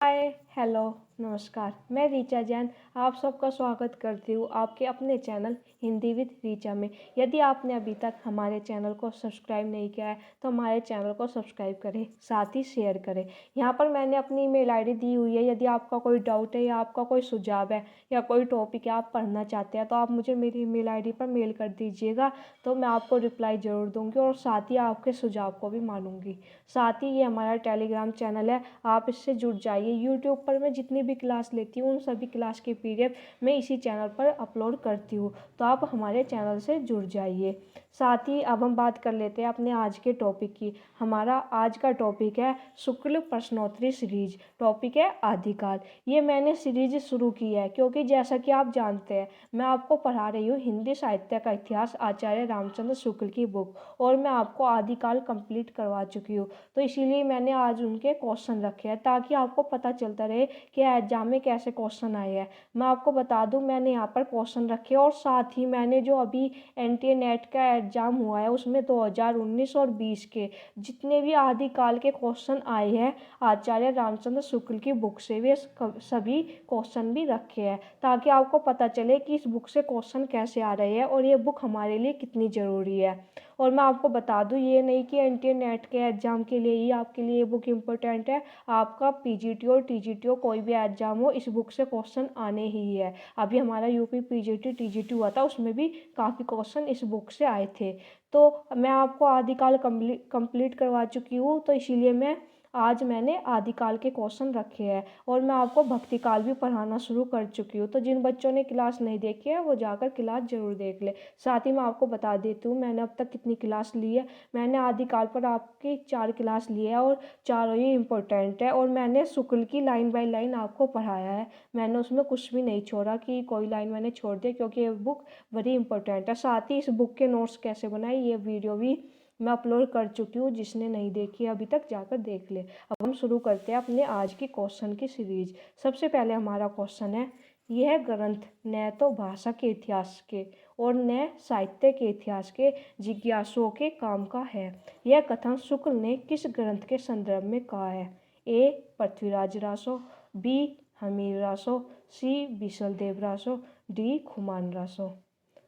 हाय, hello, नमस्कार। मैं रीचा जैन आप सबका स्वागत करती हूँ आपके अपने चैनल हिंदी विद रीचा में। यदि आपने अभी तक हमारे चैनल को सब्सक्राइब नहीं किया है तो हमारे चैनल को सब्सक्राइब करें, साथ ही शेयर करें। यहाँ पर मैंने अपनी ईमेल आईडी दी हुई है। यदि आपका कोई डाउट है या आपका कोई सुझाव है या कोई टॉपिक है आप पढ़ना चाहते हैं तो आप मुझे मेरी ईमेल आईडी पर मेल कर दीजिएगा, तो मैं आपको रिप्लाई ज़रूर दूँगी और साथ ही आपके सुझाव को भी मानूँगी। साथ ही ये हमारा टेलीग्राम चैनल है, आप इससे जुड़ जाइए। यूट्यूब पर मैं जितनी भी क्लास लेती हूँ उन सभी क्लास की पीडीएफ मैं इसी चैनल पर अपलोड करती हूँ, तो आप हमारे चैनल से जुड़ जाइए। साथ ही अब हम बात कर लेते हैं अपने आज के टॉपिक की। हमारा आज का टॉपिक है शुक्ल प्रश्नोत्तरी सीरीज। टॉपिक है आदिकाल। ये मैंने सीरीज शुरू की है क्योंकि जैसा कि आप जानते हैं मैं आपको पढ़ा रही हूँ हिंदी साहित्य का इतिहास आचार्य रामचंद्र शुक्ल की बुक, और मैं आपको आदिकाल कंप्लीट करवा चुकी हूँ। तो इसीलिए मैंने आज उनके क्वेश्चन रखे हैं ताकि आपको पता चलता रहे कि एग्जाम में कैसे क्वेश्चन आए हैं। मैं आपको बता दूं मैंने यहाँ पर क्वेश्चन रखे और साथ ही मैंने जो अभी एनटीए नेट का एग्जाम हुआ है उसमें 2019 और 20 के जितने भी आदिकाल के क्वेश्चन आए हैं आचार्य रामचंद्र शुक्ल की बुक से वे सभी क्वेश्चन भी रखे हैं, ताकि आपको पता चले कि इस बुक से क्वेश्चन कैसे आ रहे हैं और ये बुक हमारे लिए कितनी ज़रूरी है। और मैं आपको बता दूं ये नहीं कि एनटीए नेट के एग्ज़ाम के लिए ही आपके लिए ये बुक इम्पोर्टेंट है। आपका पीजीटी और टीजीटी हो कोई भी एग्जाम हो इस बुक से क्वेश्चन आने ही है। अभी हमारा यूपी पीजीटी टीजीटी हुआ था उसमें भी काफ़ी क्वेश्चन इस बुक से आए थे। तो मैं आपको आदिकाल कंप्लीट करवा चुकी हूँ, तो इसीलिए आज मैंने आदिकाल के क्वेश्चन रखे हैं और मैं आपको भक्तिकाल भी पढ़ाना शुरू कर चुकी हूँ। तो जिन बच्चों ने क्लास नहीं देखी है वो जाकर क्लास ज़रूर देख ले। साथ ही मैं आपको बता देती हूँ मैंने अब तक कितनी क्लास ली है। मैंने आदिकाल पर आपकी 4 क्लास ली है और चारों ही इम्पोर्टेंट है, और मैंने शुक्ल की लाइन बाय लाइन आपको पढ़ाया है। मैंने उसमें कुछ भी नहीं छोड़ा कि कोई लाइन मैंने छोड़ दिया, क्योंकि ये बुक बड़ी इंपॉर्टेंट है। साथ ही इस बुक के नोट्स कैसे बनाए ये वीडियो भी मैं अपलोड कर चुकी हूँ, जिसने नहीं देखी अभी तक जाकर देख ले। अब हम शुरू करते हैं अपने आज की क्वेश्चन की सीरीज। सबसे पहले हमारा क्वेश्चन है, यह ग्रंथ न तो भाषा के इतिहास के और न साहित्य के इतिहास के जिज्ञासुओं के काम का है। यह कथन शुक्ल ने किस ग्रंथ के संदर्भ में कहा है? ए पृथ्वीराज रासो, बी हमीर रासो, सी बिशलदेव रासो, डी खुमान रासो।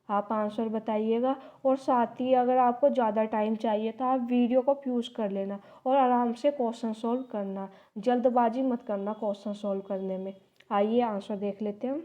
आप आंसर बताइएगा, और साथ ही अगर आपको ज़्यादा टाइम चाहिए तो आप वीडियो को पॉज कर लेना और आराम से क्वेश्चन सॉल्व करना। जल्दबाजी मत करना क्वेश्चन सॉल्व करने में। आइए आंसर देख लेते हैं।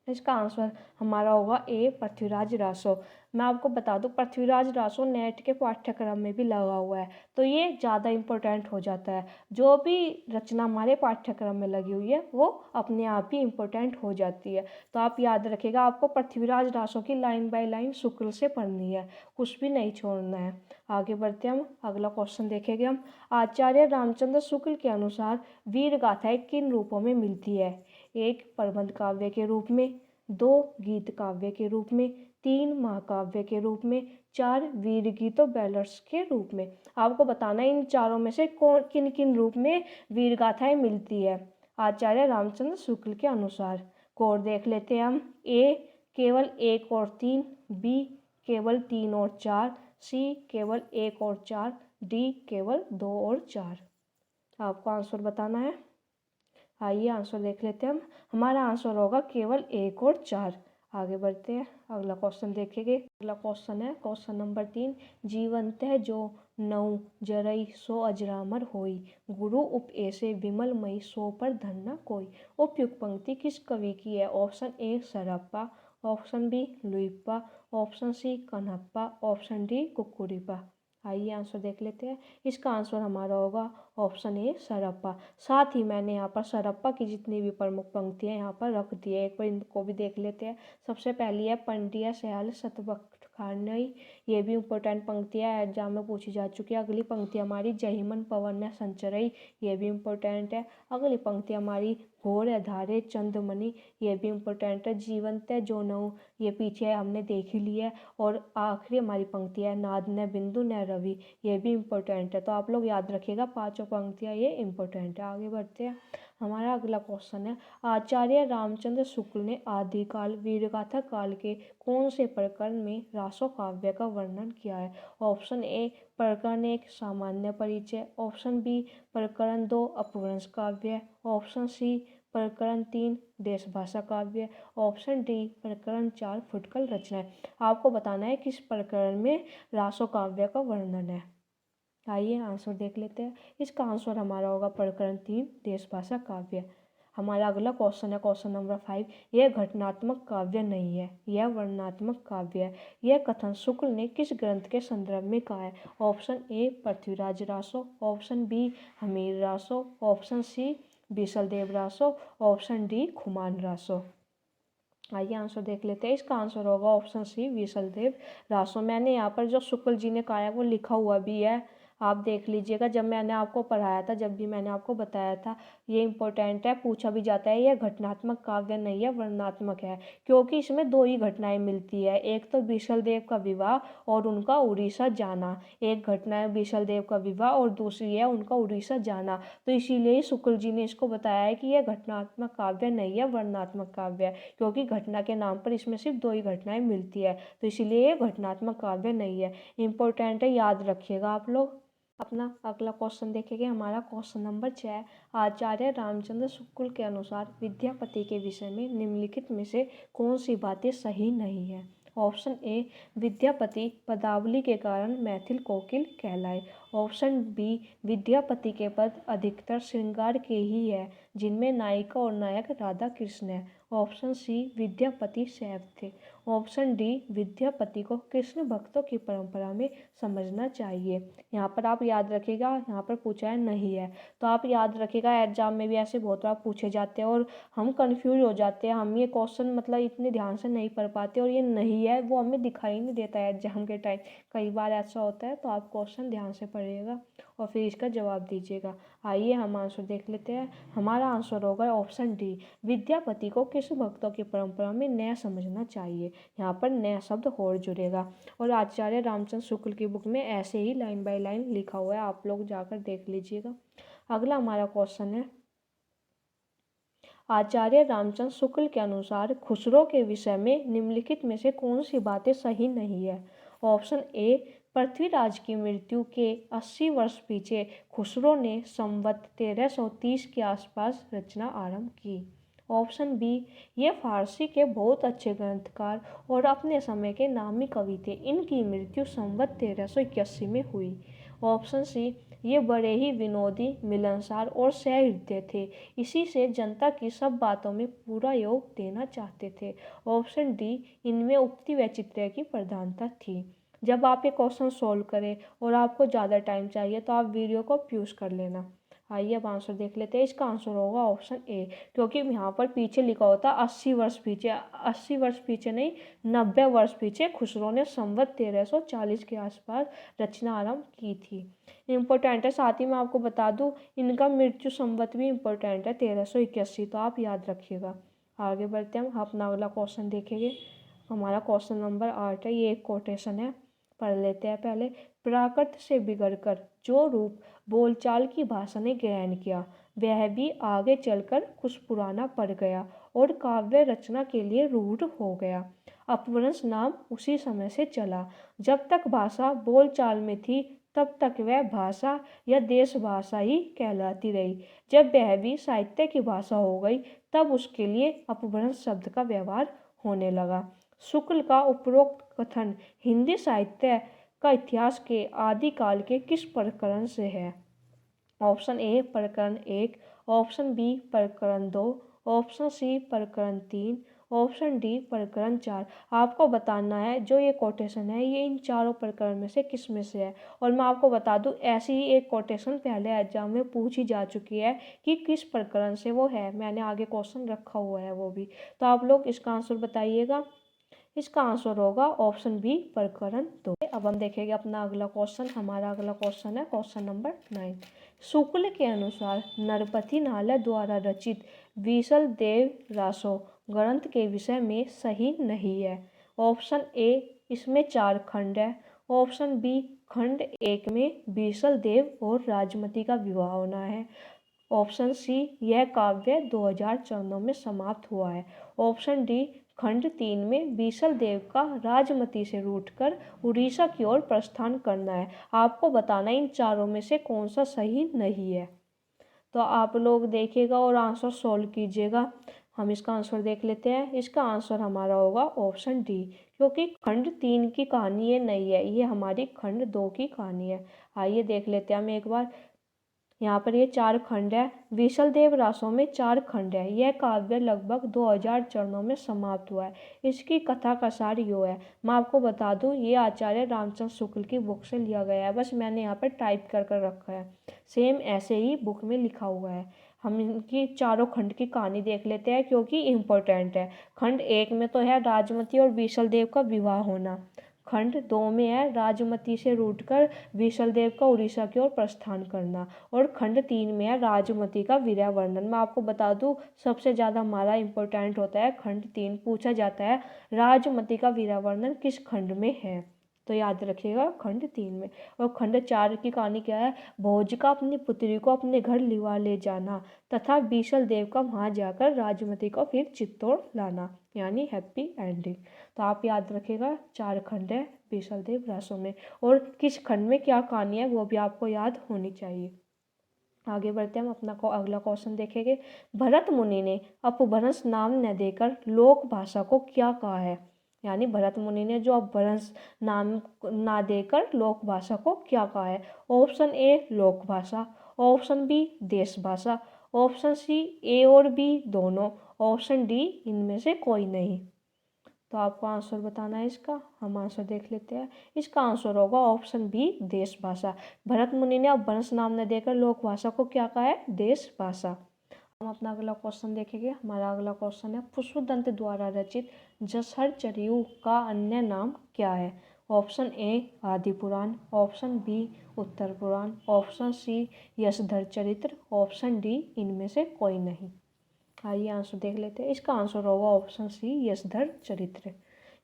इसका आंसर हमारा होगा ए पृथ्वीराज रासो। मैं आपको बता दूं पृथ्वीराज रासो नेट के पाठ्यक्रम में भी लगा हुआ है, तो ये ज़्यादा इम्पोर्टेंट हो जाता है। जो भी रचना हमारे पाठ्यक्रम में लगी हुई है वो अपने आप ही इम्पोर्टेंट हो जाती है। तो आप याद रखिएगा आपको पृथ्वीराज रासो की लाइन बाय लाइन शुक्ल से पढ़नी है, कुछ भी नहीं छोड़ना है। आगे बढ़ते हम, अगला क्वेश्चन देखेंगे हम। आचार्य रामचंद्र शुक्ल के अनुसार वीर गाथाएं किन रूपों में मिलती है? एक प्रबंध काव्य के रूप में, 2 गीत काव्य के रूप में, 3 महाकाव्य के रूप में, 4 वीर गीतों बैलर्स के रूप में। आपको बताना है इन चारों में से कौन किन किन रूप में वीर गाथाएं मिलती है आचार्य रामचंद्र शुक्ल के अनुसार। कोड देख लेते हैं हम। ए केवल 1 और 3, बी केवल 3 और 4, सी केवल 1 और 4, डी केवल 2 और 4। आपको आंसर बताना है। आइए आंसर देख लेते हैं हम। हमारा आंसर होगा केवल 1 और 4। आगे बढ़ते हैं, अगला क्वेश्चन देखेंगे। अगला क्वेश्चन है क्वेश्चन नंबर 3। जीवंत है जो नौ जरई सो अजरामर होई, गुरु उपऐसे विमल मई सो पर धन न कोई। उपयुक्त पंक्ति किस कवि की है? Option A Sarappa, option B Luippa, option C Kanhappa, option D Kukkurippa. आइए आंसर देख लेते हैं। इसका आंसर हमारा होगा ऑप्शन ए सरप्पा। साथ ही मैंने यहाँ पर सरप्पा की जितनी भी प्रमुख पंक्तियाँ यहाँ पर रख दी है, एक बार इनको भी देख लेते हैं। सबसे पहली है पंडिया सयाल सतवक्त खानई, ये भी इंपॉर्टेंट पंक्तियाँ एग्जाम में पूछी जा चुकी है। अगली पंक्ति हमारी जहिमन पवन ने संचरई, ये भी इंपॉर्टेंट है। अगली पंक्ति हमारी घोर अधारे चंद्रमणि, ये भी इंपॉर्टेंट है। जीवंत है जो नौ, ये पीछे हमने देख ही लिया है। और आखिरी हमारी पंक्ति है नाद न बिंदु न रवि, ये भी इंपॉर्टेंट है। तो आप लोग याद रखिएगा पांचों पंक्तियाँ ये इंपॉर्टेंट है। आगे बढ़ते हैं। हमारा अगला क्वेश्चन है, आचार्य रामचंद्र शुक्ल ने आदिकाल वीरगाथा काल के कौन से प्रकरण में रासो काव्य का वर्णन किया है? ऑप्शन ए प्रकरण 1 सामान्य परिचय, ऑप्शन बी प्रकरण 2 अपभ्रंश काव्य, ऑप्शन सी प्रकरण 3 देशभाषा काव्य, ऑप्शन डी प्रकरण 4 फुटकल रचनाएं। आपको बताना है किस प्रकरण में रासो काव्य का वर्णन है। आइए आंसर देख लेते हैं। इसका आंसर हमारा होगा प्रकरण 3 देशभाषा काव्य। हमारा अगला क्वेश्चन है क्वेश्चन नंबर 5, यह घटनात्मक काव्य नहीं है, यह वर्णनात्मक काव्य है। यह कथन शुक्ल ने किस ग्रंथ के संदर्भ में कहा है? Option A Prithviraj Raso, option B Hammir Raso, option C Bisaldev Raso, option D Khuman Raso. आइए आंसर देख लेते हैं। इसका आंसर होगा ऑप्शन सी बीसलदेव रासो। मैंने यहाँ पर जो शुक्ल जी ने कहा है वो लिखा हुआ भी है, आप देख लीजिएगा। जब मैंने आपको पढ़ाया था, जब भी मैंने आपको बताया था, ये इंपॉर्टेंट है, पूछा भी जाता है। यह घटनात्मक काव्य नहीं है, वर्णनात्मक है, क्योंकि इसमें दो ही घटनाएं मिलती है। एक तो बीसलदेव का विवाह और उनका उड़ीसा जाना, एक घटना है बीसलदेव का विवाह और दूसरी है उनका उड़ीसा जाना। तो इसीलिए शुक्ल जी ने इसको बताया है कि यह घटनात्मक काव्य नहीं है, वर्णनात्मक काव्य है, क्योंकि घटना के नाम पर इसमें सिर्फ दो ही घटनाएं मिलती है। तो इसीलिए ये घटनात्मक काव्य नहीं है। इंपॉर्टेंट है, याद रखिएगा आप लोग। अपना अगला क्वेश्चन देखेंगे। हमारा क्वेश्चन नंबर 6, आचार्य रामचंद्र शुक्ल के अनुसार विद्यापति के विषय में निम्नलिखित में से कौन सी बातें सही नहीं है? ऑप्शन ए विद्यापति पदावली के कारण मैथिल कोकिल कहलाए, ऑप्शन बी विद्यापति के पद अधिकतर श्रृंगार के ही है जिनमें नायिका और नायक राधा कृष्ण है, ऑप्शन सी विद्यापति शैव थे, ऑप्शन डी विद्यापति को कृष्ण भक्तों की परंपरा में समझना चाहिए। यहाँ पर आप याद रखिएगा, यहाँ पर पूछा है नहीं है, तो आप याद रखिएगा। एग्जाम में भी ऐसे बहुत बार पूछे जाते हैं और हम कंफ्यूज हो जाते हैं। हम ये क्वेश्चन मतलब इतने ध्यान से नहीं पढ़ पाते और ये नहीं है वो हमें दिखाई नहीं देता है एग्जाम के टाइम। कई बार ऐसा होता है, तो आप क्वेश्चन ध्यान से पढ़िएगा और फिर इसका जवाब दीजिएगा। आइए हम आंसर देख लेते हैं। हमारा आंसर होगा ऑप्शन डी, विद्यापति को कृष्ण भक्तों की परंपरा में नया समझना चाहिए। यहाँ पर नया शब्द और जुड़ेगा और आचार्य रामचंद्र शुक्ल की बुक में ऐसे ही लाइन बाय लाइन लिखा हुआ है, आप लोग जाकर देख लीजिएगा। अगला हमारा क्वेश्चन है, आचार्य रामचंद्र शुक्ल के अनुसार खुसरो के विषय में निम्नलिखित में से कौन सी बातें सही नहीं है? ऑप्शन ए पृथ्वीराज की मृत्यु के 80 वर्ष पीछे खुसरो ने संवत 1330 के आसपास रचना आरंभ की, ऑप्शन बी ये फारसी के बहुत अच्छे ग्रंथकार और अपने समय के नामी कवि थे, इनकी मृत्यु संवत 1381 में हुई, ऑप्शन सी ये बड़े ही विनोदी, मिलनसार और सहृदय थे, इसी से जनता की सब बातों में पूरा योग देना चाहते थे, ऑप्शन डी इनमें उक्ति व चित्रण की प्रधानता थी। जब आप ये क्वेश्चन सोल्व करें और आपको ज़्यादा टाइम चाहिए तो आप वीडियो को पॉज कर लेना। आइए अब आंसर देख लेते हैं। इसका आंसर होगा ऑप्शन ए, क्योंकि यहाँ पर पीछे लिखा होता 80 वर्ष पीछे, 80 वर्ष पीछे नहीं 90 वर्ष पीछे खुसरो ने संवत 1340 के आसपास रचना आरंभ की थी। इम्पोर्टेंट है, साथ ही मैं आपको बता दूँ इनका मृत्यु संवत भी इम्पोर्टेंट है 1381, तो आप याद रखिएगा। आगे बढ़ते हैं, हम अपना अगला क्वेश्चन देखेंगे। हमारा क्वेश्चन नंबर 8 है, ये एक कोटेशन है, पढ़ लेते हैं पहले। प्राकृत से बिगड़कर जो रूप बोलचाल की भाषा ने ग्रहण किया वह भी आगे चलकर कुछ पुराना पड़ गया और काव्य रचना के लिए रूढ़ हो गया। अपभ्रंश नाम उसी समय से चला। जब तक भाषा बोलचाल में थी तब तक वह भाषा या देश भाषा ही कहलाती रही। जब वह भी साहित्य की भाषा हो गई तब उसके लिए अपभ्रंश शब्द का व्यवहार होने लगा। शुक्ल का उपरोक्त कथन हिंदी साहित्य का इतिहास के आदिकाल के किस प्रकरण से है? ऑप्शन ए प्रकरण 1, ऑप्शन बी प्रकरण 2, ऑप्शन सी प्रकरण 3, ऑप्शन डी प्रकरण 4। आपको बताना है जो ये कोटेशन है ये इन चारों प्रकरण में से किस में से है। और मैं आपको बता दूं ऐसी ही एक कोटेशन पहले एग्जाम में पूछी जा चुकी है कि किस प्रकरण से वो है, मैंने आगे क्वेश्चन रखा हुआ है वो भी। तो आप लोग इसका आंसर बताइएगा। इसका आंसर होगा ऑप्शन बी प्रकरण 2। अब हम देखेंगे अपना अगला क्वेश्चन। हमारा अगला क्वेश्चन है क्वेश्चन नंबर 9। शुक्ल के अनुसार नरपति नालय द्वारा रचित बीसल देव रासो ग्रंथ के विषय में सही नहीं है। ऑप्शन ए इसमें 4 खंड है, ऑप्शन बी खंड 1 में बीसल देव और राजमती का विवाह होना है, ऑप्शन सी, यह काव्य 2000 चरणों में समाप्त हुआ है। ऑप्शन डी, खंड 3 में बीसल देव का राजमती से रूठकर उड़ीसा की ओर प्रस्थान करना है। आपको बताना इन चारों में से कौन सा सही नहीं है। तो आप लोग देखिएगा और आंसर सॉल्व कीजिएगा। हम इसका आंसर देख लेते हैं। इसका आंसर हमारा होगा ऑप्शन डी, क्योंकि खंड 3 की कहानी ये नहीं है, ये हमारी खंड 2 की कहानी है। आइए देख लेते हैं हम एक बार। यहाँ पर ये 4 खंड है। बीसल देव रासों में 4 खंड है। यह काव्य लगभग 2000 चरणों में समाप्त हुआ है। इसकी कथा का सार यो है। मैं आपको बता दूं, ये आचार्य रामचंद्र शुक्ल की बुक से लिया गया है, बस मैंने यहाँ पर टाइप कर कर रखा है। सेम ऐसे ही बुक में लिखा हुआ है। हम इनकी चारों खंड की कहानी देख लेते हैं, क्योंकि इम्पोर्टेंट है। खंड 1 में तो है राजमती और बीसल देव का विवाह होना। खंड 2 में है राजमती से रूठकर बीसल देव का उड़ीसा की ओर प्रस्थान करना। और खंड 3 में है राजमती का वीर्य वर्णन। मैं आपको बता दूं, सबसे ज़्यादा हमारा इम्पोर्टेंट होता है खंड 3। पूछा जाता है राजमती का वीर्य वर्णन किस खंड में है, तो याद रखिएगा खंड 3 में। और खंड 4 की कहानी क्या है? भोज का अपनी पुत्री को अपने घर लिवा ले जाना तथा बीसल देव का वहाँ जाकर राजमती को फिर चित्तौड़ लाना, यानी हैप्पी एंडिंग। तो आप याद रखिएगा 4 खंड है बीसल देव रासों में, और किस खंड में क्या कहानी है वो भी आपको याद होनी चाहिए। आगे बढ़ते हैं, हम अपना अगला क्वेश्चन देखेंगे। भरत मुनि ने अपभ्रंश नाम न देकर लोक भाषा को क्या कहा है? यानी भरत मुनि ने जो अपभ्रंश नाम ना देकर लोक भाषा को क्या कहा है? ऑप्शन ए लोक भाषा, ऑप्शन बी देश भाषा, ऑप्शन सी ए और बी दोनों, ऑप्शन डी इनमें से कोई नहीं। तो आपको आंसर बताना है इसका। हम आंसर देख लेते हैं। इसका आंसर होगा ऑप्शन बी देश भाषा। भरत मुनि ने अपभ्रंश नाम न देकर लोक भाषा को क्या कहा है? देश भाषा। हम अपना अगला क्वेश्चन देखेंगे। हमारा अगला क्वेश्चन है, पुष्पदंत द्वारा रचित जसहर चरियु का अन्य नाम क्या है? ऑप्शन ए आदि पुराण, ऑप्शन बी उत्तर पुराण, ऑप्शन सी यशधर चरित्र, ऑप्शन डी इनमें से कोई नहीं। आइए आंसर देख लेते हैं। इसका आंसर होगा ऑप्शन सी यशधर चरित्र।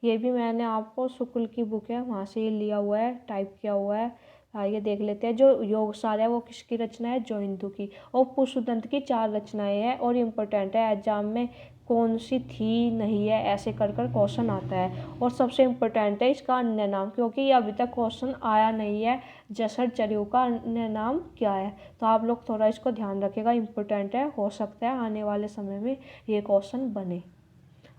ये भी मैंने आपको शुक्ल की बुक है वहाँ से लिया हुआ है, टाइप किया हुआ है। आइए देख लेते हैं। जो योगसार है वो किसकी रचना है? जयंतु की। और पुष्पदंत की 4 रचनाएं हैं और इम्पोर्टेंट है, एग्जाम में कौन सी थी नहीं है ऐसे कर कर क्वेश्चन आता है। और सबसे इम्पोर्टेंट है इसका अन्य नाम, क्योंकि ये अभी तक क्वेश्चन आया नहीं है। जसहर चरियु का अन्य नाम क्या है? तो आप लोग थोड़ा इसको ध्यान रखिएगा, इम्पोर्टेंट है, हो सकता है आने वाले समय में ये क्वेश्चन बने।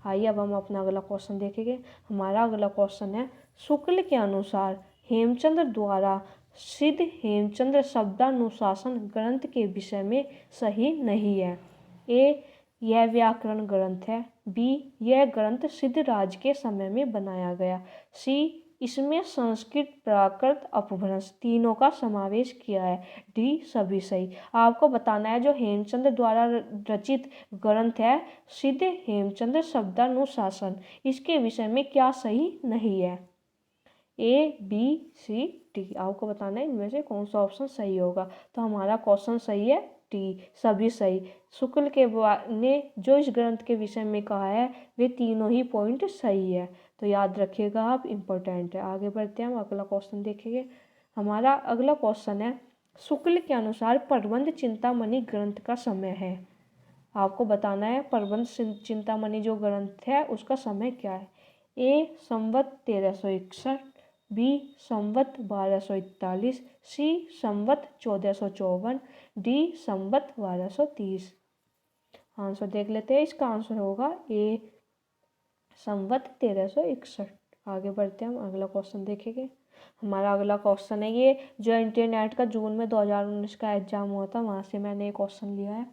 आइए अब हम अपना अगला क्वेश्चन देखेंगे। हमारा अगला क्वेश्चन है, शुक्ल के अनुसार हेमचंद्र द्वारा सिद्ध हेमचंद्र शब्दानुशासन ग्रंथ के विषय में सही नहीं है। ए यह व्याकरण ग्रंथ है, बी यह ग्रंथ सिद्धराज के समय में बनाया गया, सी इसमें संस्कृत प्राकृत अपभ्रंश तीनों का समावेश किया है, डी सभी सही। आपको बताना है जो हेमचंद्र द्वारा रचित ग्रंथ है सिद्ध हेमचंद्र शब्दानुशासन, इसके विषय में क्या सही नहीं है। ए बी सी डी, आपको बताना है इनमें से कौन सा ऑप्शन सही होगा। तो हमारा क्वेश्चन सही है डी सभी सही। शुक्ल के ने जो इस ग्रंथ के विषय में कहा है वे तीनों ही पॉइंट सही है, तो याद रखिएगा आप, इम्पोर्टेंट है। आगे बढ़ते हैं, हम अगला क्वेश्चन देखेंगे। हमारा अगला क्वेश्चन है, शुक्ल के अनुसार प्रबंध चिंतामणि ग्रंथ का समय है। आपको बताना है प्रबंध चिंतामणि जो ग्रंथ है उसका समय क्या है। ए संवत 1361, बी संवत 1241, सी संवत 1454, डी संवत 1230। आंसर देख लेते हैं। इसका आंसर होगा ए संवत 1361। आगे बढ़ते हैं, हम अगला क्वेश्चन देखेंगे। हमारा अगला क्वेश्चन है, ये जो इंटरनेट का जून में 2019 का एग्जाम हुआ था वहाँ से मैंने ये क्वेश्चन लिया है।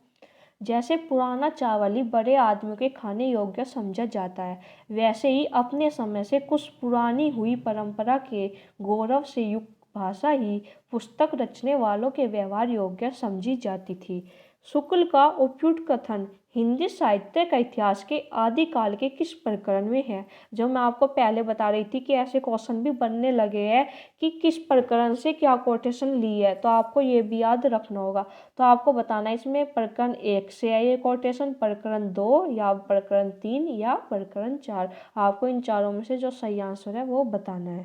जैसे पुराना चावल ही बड़े आदमियों के खाने योग्य समझा जाता है, वैसे ही अपने समय से कुछ पुरानी हुई परंपरा के गौरव से युक्त भाषा ही पुस्तक रचने वालों के व्यवहार योग्य समझी जाती थी। शुक्ल का उपयुक्त कथन हिंदी साहित्य का इतिहास के आदिकाल के किस प्रकरण में है? जो मैं आपको पहले बता रही थी कि ऐसे क्वेश्चन भी बनने लगे हैं कि किस प्रकरण से क्या कोटेशन ली है, तो आपको ये भी याद रखना होगा। तो आपको बताना है इसमें प्रकरण 1 से है ये कोटेशन, प्रकरण 2 या प्रकरण 3 या प्रकरण 4। आपको इन चारों में से जो सही आंसर है वो बताना है।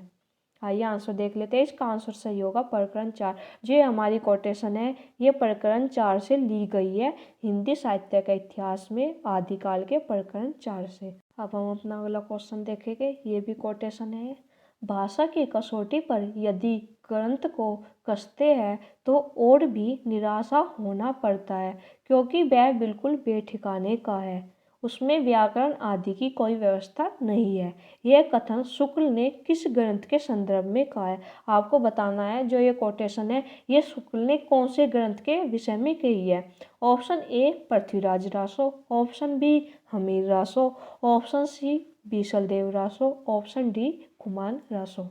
आइए आंसर देख लेते हैं। इसका आंसर सही होगा प्रकरण 4। जो हमारी कोटेशन है ये प्रकरण 4 से ली गई है, हिंदी साहित्य के इतिहास में आदिकाल के प्रकरण 4 से। अब हम अपना अगला क्वेश्चन देखेंगे। ये भी कोटेशन है। भाषा की कसौटी पर यदि ग्रंथ को कसते हैं तो और भी निराशा होना पड़ता है, क्योंकि वह बिल्कुल बेठिकाने का है, उसमें व्याकरण आदि की कोई व्यवस्था नहीं है। यह कथन शुक्ल ने किस ग्रंथ के संदर्भ में कहा है? आपको बताना है जो ये कोटेशन है ये शुक्ल ने कौन से ग्रंथ के विषय में कही है। Option A Prithviraj Raso, option B Hammir Raso, option C Bisaldev Raso, option D Kuman Raso.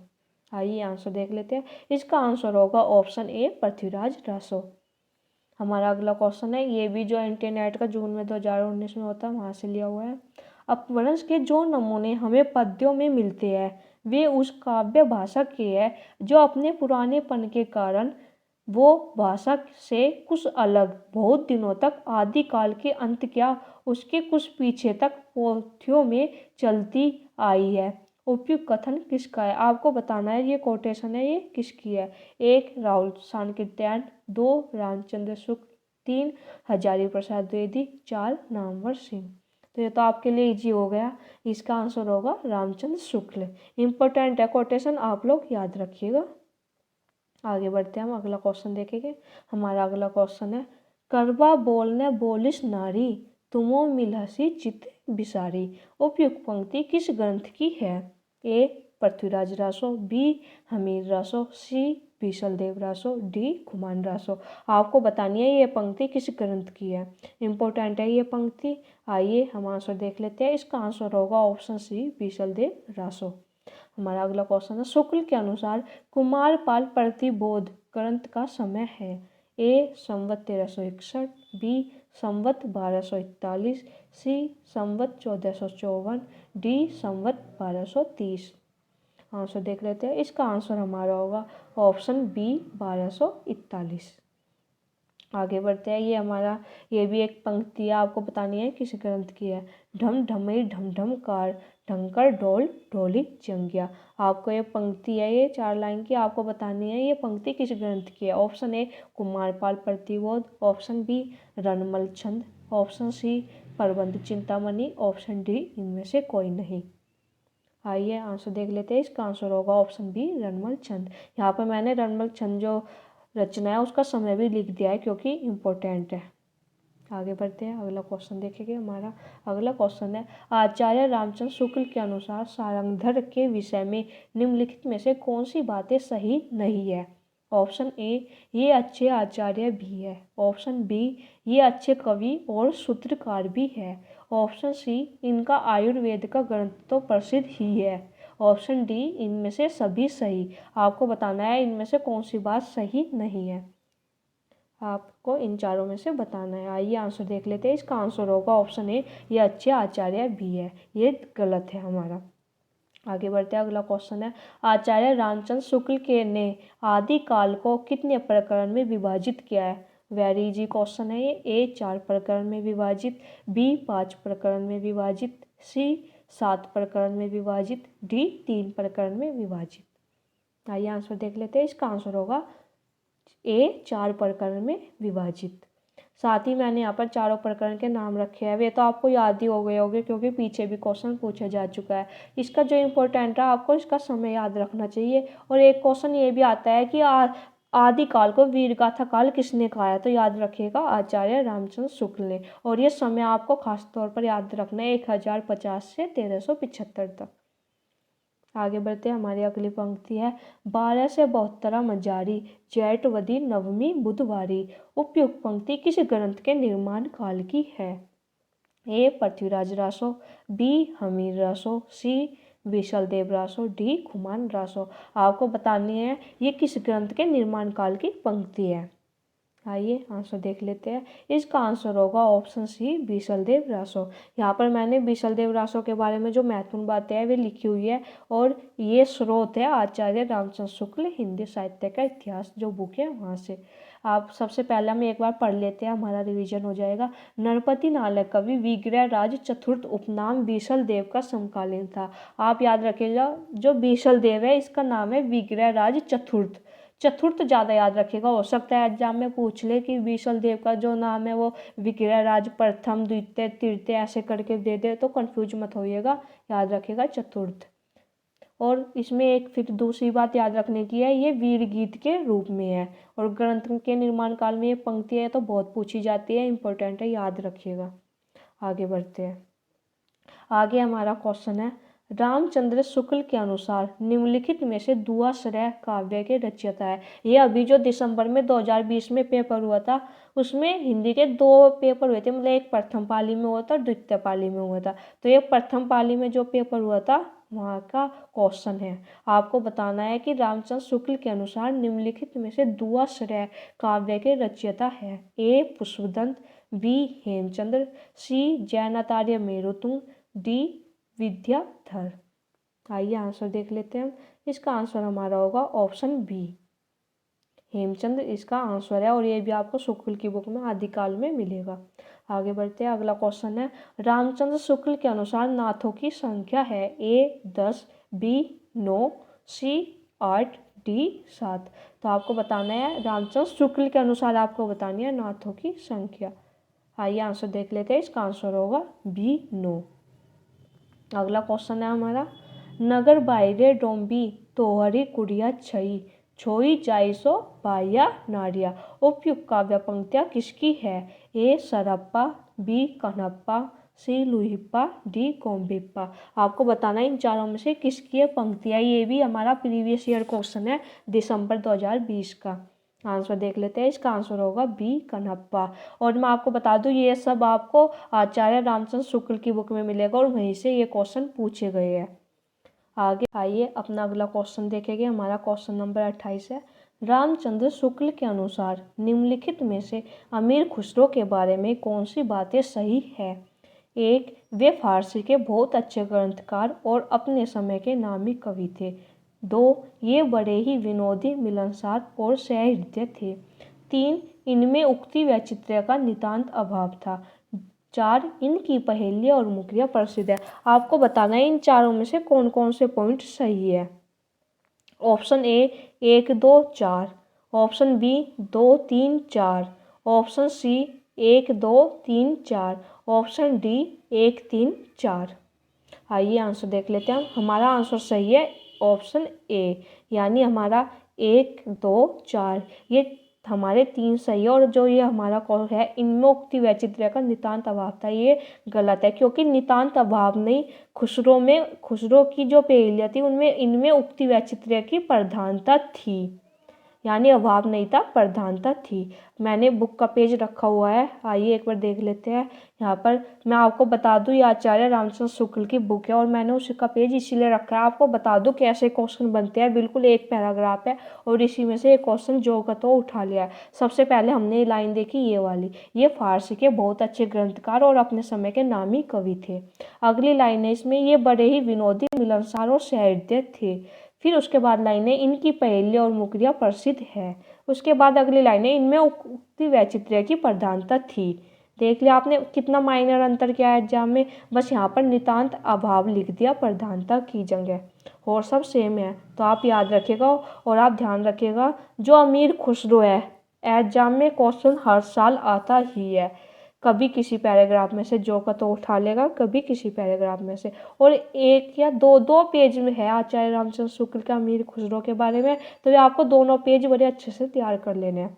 आइए आंसर देख लेते हैं। इसका आंसर होगा ऑप्शन ए पृथ्वीराज रासो। हमारा अगला क्वेश्चन है। ये भी जो इंटरनेट का जून में 2019 में होता है वहाँ से लिया हुआ है। अपभ्रंश के जो नमूने हमें पद्यों में मिलते हैं वे उस काव्य भाषा के हैं जो अपने पुरानेपन के कारण वो भाषा से कुछ अलग, बहुत दिनों तक, आदिकाल के अंत क्या उसके कुछ पीछे तक पोथियों में चलती आई है। उपयुक्त कथन किसका है? आपको बताना है ये कोटेशन है ये किसकी है। एक राहुल सान्कृत्यायन, दो रामचंद्र शुक्ल, तीन हजारी प्रसाद द्विवेदी, चार नामवर सिंह। तो ये तो आपके लिए इजी हो गया। इसका आंसर होगा रामचंद्र शुक्ल। इम्पोर्टेंट है कोटेशन, आप लोग याद रखिएगा। आगे बढ़ते हैं, हम अगला क्वेश्चन देखेंगे। हमारा अगला क्वेश्चन है। करवा बोलने बोलिस नारी, तुमो मिलहसी चित बिसारी। उपयुक्त पंक्ति किस ग्रंथ की है? ए पृथ्वीराज रासो, बी हमीर रासो, सी बीसलदेव रासो, डी कुमान रासो। आपको बतानी है ये पंक्ति किस ग्रंथ की है। इंपॉर्टेंट है ये पंक्ति। आइए हम आंसर देख लेते हैं। इसका आंसर होगा ऑप्शन सी बीसलदेव रासो। हमारा अगला क्वेश्चन है। शुक्ल के अनुसार कुमारपाल प्रतिबोध ग्रंथ का समय है। ए संवत 1361, बी संवत 1241, सी संवत 1454, डी संवत 1230। आंसर देख लेते हैं। इसका आंसर हमारा होगा ऑप्शन बी 1241। आगे बढ़ते हैं। ये भी एक पंक्ति है, आपको बतानी है किस ग्रंथ की है। ढम ढमई ढम ढम कार, ढंकर ढोल ढोली जंगिया। आपको ये पंक्ति है, ये 4 लाइन की, आपको बतानी है ये पंक्ति किस ग्रंथ की है। ऑप्शन ए कुमारपाल प्रतिबोध, ऑप्शन बी रणमल छंद, ऑप्शन सी प्रबंध चिंतामणि, ऑप्शन डी इनमें से कोई नहीं। आइए आंसर देख लेते हैं। इसका आंसर होगा ऑप्शन बी रणमल छंद। यहाँ पर मैंने रणमल छंद जो रचना है उसका समय भी लिख दिया है क्योंकि इम्पोर्टेंट है। आगे बढ़ते हैं, अगला क्वेश्चन देखेंगे। हमारा अगला क्वेश्चन है। आचार्य रामचंद्र शुक्ल के अनुसार सारंगधर के विषय में निम्नलिखित में से कौन सी बातें सही नहीं है? ऑप्शन ए ये अच्छे आचार्य भी है, ऑप्शन बी ये अच्छे कवि और सूत्रकार भी है, ऑप्शन सी इनका आयुर्वेद का ग्रंथ तो प्रसिद्ध ही है, ऑप्शन डी इनमें से सभी सही। आपको बताना है इनमें से कौन सी बात सही नहीं है। आपको इन चारों में से बताना है। आइए आंसर देख लेते हैं। इसका आंसर होगा ऑप्शन ए ये अच्छे आचार्य भी है। ये गलत है हमारा। आगे बढ़ते हैं, अगला क्वेश्चन है। आचार्य रामचंद्र शुक्ल के ने आदिकाल को कितने प्रकरण में विभाजित किया है? वेरी इजी क्वेश्चन है ये। ए 4 प्रकरण में विभाजित, बी 5 प्रकरण में विभाजित, सी 7 प्रकरण में विभाजित, डी 3 प्रकरण में विभाजित। आइए आंसर देख लेते हैं। इसका आंसर होगा ए 4 प्रकरण में विभाजित। साथ ही मैंने यहाँ पर चारों प्रकरण के नाम रखे हैं, वे तो आपको याद ही हो गए होंगे क्योंकि पीछे भी क्वेश्चन पूछा जा चुका है। इसका जो इम्पोर्टेंट है आपको इसका समय याद रखना चाहिए। और एक क्वेश्चन ये भी आता है कि आदिकाल को वीरगाथा काल किसने कहा है? तो याद रखिएगा आचार्य रामचंद्र शुक्ल ने। और ये समय आपको खास तौर पर याद रखना है 1050 से 1375 तक। आगे बढ़ते हैं, हमारी अगली पंक्ति है। 12 से 72 मजारी, जैठवदी नवमी बुधवारी। उपयुक्त पंक्ति किस ग्रंथ के निर्माण काल की है? ए पृथ्वीराज रासो, बी हमीर रासो, सी बीसलदेव रासो, डी कुमान रासो। आपको बतानी है ये किस ग्रंथ के निर्माण काल की पंक्ति है। आइए आंसर देख लेते हैं। इसका आंसर होगा ऑप्शन सी बीसलदेव रासो। यहाँ पर मैंने बीसलदेव रासो के बारे में जो महत्वपूर्ण बातें हैं वे लिखी हुई है। और ये स्रोत है आचार्य रामचंद्र शुक्ल हिंदी साहित्य का इतिहास जो बुक है वहाँ से। आप सबसे पहले हम एक बार पढ़ लेते हैं, हमारा रिवीजन हो जाएगा। नरपति नालय कवि विग्रहराज चतुर्थ उपनाम बीसल देव का समकालीन था। आप याद रखिएगा, जो बीसल देव है इसका नाम है विग्रहराज चतुर्थ। चतुर्थ ज़्यादा याद रखिएगा, हो सकता है एग्जाम में पूछ ले कि बीसल देव का जो नाम है वो विग्रहराज प्रथम द्वितीय तृतीय ऐसे करके दे दे, तो कंफ्यूज मत होइएगा, याद रखिएगा चतुर्थ। और इसमें एक फिर दूसरी बात याद रखने की है, ये वीर गीत के रूप में है और ग्रंथ के निर्माण काल में ये पंक्तियाँ तो बहुत पूछी जाती है, इंपॉर्टेंट है, याद रखिएगा। आगे बढ़ते हैं। आगे हमारा क्वेश्चन है, रामचंद्र शुक्ल के अनुसार निम्नलिखित में से दुआश्रय काव्य के रचयिता है। ये अभी जो दिसंबर में 2020 में पेपर हुआ था, उसमें हिंदी के 2 पेपर हुए थे, मतलब एक प्रथम पाली में हुआ था और द्वितीय पाली में हुआ था। तो ये प्रथम पाली में जो पेपर हुआ था वहाँ का क्वेश्चन है। आपको बताना है कि रामचंद्र शुक्ल के अनुसार निम्नलिखित में से दुआश्रय काव्य के रचयिता है। ए पुष्पदंत, बी हेमचंद्र, सी जैनाचार्य मेरुतुंग, डी विद्याधर। आइए आंसर देख लेते हैं। इसका आंसर हमारा होगा ऑप्शन बी, हेमचंद्र इसका आंसर है और ये भी आपको शुक्ल की बुक में आदिकाल में मिलेगा। आगे बढ़ते हैं। अगला क्वेश्चन है, रामचंद्र शुक्ल के अनुसार नाथों की संख्या है। ए 10, बी 9, सी 8, डी 7। तो आपको बताना है रामचंद्र शुक्ल के अनुसार आपको बतानी है नाथों की संख्या। आइए आंसर देख लेते हैं। इसका आंसर होगा बी 9। अगला क्वेश्चन है हमारा, नगर बायरे डोंबी तोहरी कुड़िया छई छोई जाइसो बाया नारिया। उपयुक्त काव्य पंक्तियाँ किसकी है। ए सरप्पा, बी कन्हप्पा, सी लुहिप्पा, डी कोम्बिप्पा। आपको बताना है इन चारों में से किसकी है पंक्तियाँ। ये भी हमारा प्रीवियस ईयर क्वेश्चन है दिसंबर 2020 का। आंसर देख लेते हैं। इसका आंसर होगा बी कन्हप्पा। और मैं आपको बता दूं ये सब आपको आचार्य रामचंद्र शुक्ल की बुक में मिलेगा और वहीं से ये क्वेश्चन पूछे गए हैं। आगे आइए अपना अगला क्वेश्चन देखेंगे। हमारा क्वेश्चन नंबर 28 है, रामचंद्र शुक्ल के अनुसार निम्नलिखित में से अमीर खुसरो के बारे में कौन सी बातें सही है। एक, वे फारसी के बहुत अच्छे ग्रंथकार और अपने समय के नामी कवि थे। 2, ये बड़े ही विनोदी, मिलनसार और सहृदय थे। 3, इनमें उक्ति व चित्रण का नितांत अभाव था। 4, इनकी पहेलियाँ और मुखरियाँ प्रसिद्ध है। आपको बताना है इन चारों में से कौन कौन से पॉइंट सही है। Option A 1, 2, 4, option B 2, 3, 4, option C 1, 2, 3, 4, option D 1, 3, 4। आइए आंसर देख लेते हैं। हमारा आंसर सही है ऑप्शन ए, यानी हमारा 1, 2, 4 ये हमारे 3 सही है। और जो ये हमारा कौन है, इनमें उक्ति व चित्रण का नितांत अभाव था, ये गलत है, क्योंकि नितांत अभाव नहीं, खुसरो की जो पहेलियाँ थी उनमें इनमें उक्ति व चित्रण की प्रधानता थी, यानी अभाव नहीं था, प्रधानता थी। मैंने बुक का पेज रखा हुआ है, आइए एक बार देख लेते हैं। यहाँ पर मैं आपको बता दूँ ये आचार्य रामचंद्र शुक्ल की बुक है और मैंने उसका पेज इसीलिए रखा है। आपको बता दूँ कैसे क्वेश्चन बनते हैं, बिल्कुल एक पैराग्राफ है और इसी में से एक क्वेश्चन जो का तो उठा लिया है। सबसे पहले हमने लाइन देखी ये वाली, ये फारसी के बहुत अच्छे ग्रंथकार और अपने समय के नामी कवि थे। अगली लाइन है इसमें, ये बड़े ही विनोदी, मिलनसार और सहृदय थे। फिर उसके बाद लाइन है, इनकी पहेलियाँ और मुखरियाँ प्रसिद्ध है। उसके बाद अगली लाइन है, इनमें उक्ति व चित्रण की प्रधानता थी। देख लिया आपने कितना माइनर अंतर किया है एग्जाम में, बस यहाँ पर नितांत अभाव लिख दिया प्रधानता की जगह, और सब सेम है। तो आप याद रखिएगा और आप ध्यान रखिएगा, जो अमीर खुसरो है एग्जाम में क्वेश्चन हर साल आता ही है, कभी किसी पैराग्राफ में से जो का तो उठा लेगा, कभी किसी पैराग्राफ में से, और 1 या 2 पेज में है आचार्य रामचंद्र शुक्ल का अमीर खुसरो के बारे में, तो ये आपको दोनों पेज बड़े अच्छे से तैयार कर लेने हैं।